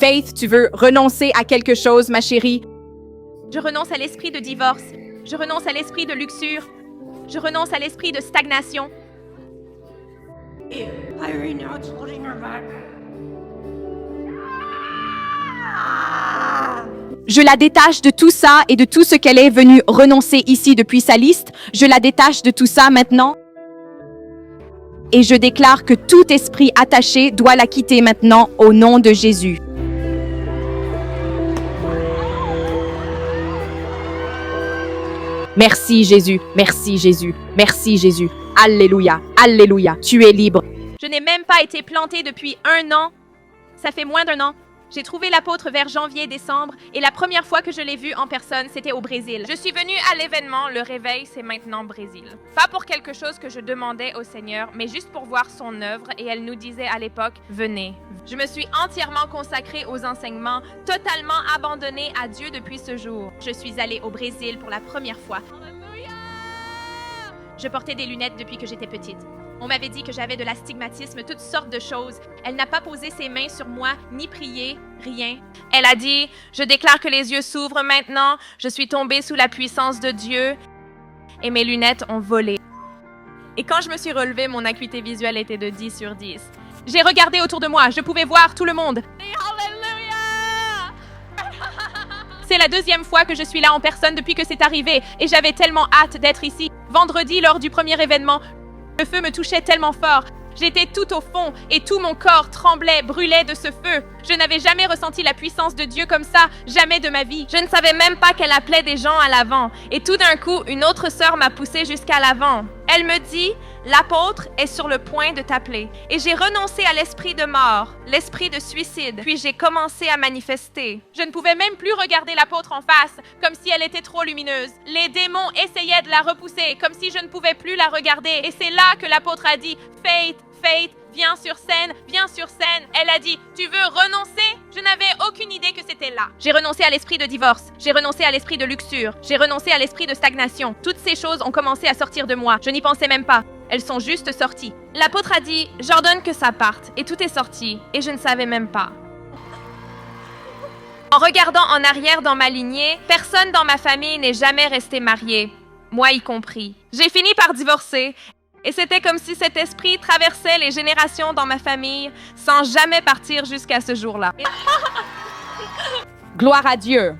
Faith, tu veux renoncer à quelque chose, ma chérie? Je renonce à l'esprit de divorce. Je renonce à l'esprit de luxure. Je renonce à l'esprit de stagnation. Irene, now it's holding her back. Je la détache de tout ça et de tout ce qu'elle est venue renoncer ici depuis sa liste. Je la détache de tout ça maintenant. Et je déclare que tout esprit attaché doit la quitter maintenant au nom de Jésus. Merci Jésus, merci Jésus, merci Jésus. Alléluia, alléluia, tu es libre. Je n'ai même pas été plantée depuis 1 an. Ça fait moins d'1 an. J'ai trouvé l'apôtre vers janvier-décembre et la première fois que je l'ai vu en personne, c'était au Brésil. Je suis venue à l'événement, le réveil, c'est maintenant Brésil. Pas pour quelque chose que je demandais au Seigneur, mais juste pour voir son œuvre et elle nous disait à l'époque, venez. Je me suis entièrement consacrée aux enseignements, totalement abandonnée à Dieu depuis ce jour. Je suis allée au Brésil pour la première fois. Je portais des lunettes depuis que j'étais petite. On m'avait dit que j'avais de l'astigmatisme, toutes sortes de choses. Elle n'a pas posé ses mains sur moi, ni prié, rien. Elle a dit, je déclare que les yeux s'ouvrent maintenant, je suis tombée sous la puissance de Dieu et mes lunettes ont volé. Et quand je me suis relevée, mon acuité visuelle était de 10 sur 10. J'ai regardé autour de moi, je pouvais voir tout le monde. C'est la 2e fois que je suis là en personne depuis que c'est arrivé et j'avais tellement hâte d'être ici. Vendredi, lors du premier événement, le feu me touchait tellement fort. J'étais tout au fond et tout mon corps tremblait, brûlait de ce feu. Je n'avais jamais ressenti la puissance de Dieu comme ça, jamais de ma vie. Je ne savais même pas qu'elle appelait des gens à l'avant. Et tout d'un coup, une autre sœur m'a poussée jusqu'à l'avant. Elle me dit, l'apôtre est sur le point de t'appeler. Et j'ai renoncé à l'esprit de mort, l'esprit de suicide. Puis j'ai commencé à manifester. Je ne pouvais même plus regarder l'apôtre en face, comme si elle était trop lumineuse. Les démons essayaient de la repousser, comme si je ne pouvais plus la regarder. Et c'est là que l'apôtre a dit, Faith, Faith, viens sur scène, viens sur scène. Elle a dit, tu veux renoncer? Je n'avais aucune idée que c'était là. J'ai renoncé à l'esprit de divorce. J'ai renoncé à l'esprit de luxure. J'ai renoncé à l'esprit de stagnation. Toutes ces choses ont commencé à sortir de moi. Je n'y pensais même pas. Elles sont juste sorties. L'apôtre a dit, j'ordonne que ça parte. Et tout est sorti. Et je ne savais même pas. En regardant en arrière dans ma lignée, personne dans ma famille n'est jamais resté marié. Moi y compris. J'ai fini par divorcer. Et c'était comme si cet esprit traversait les générations dans ma famille sans jamais partir jusqu'à ce jour-là. Gloire à Dieu.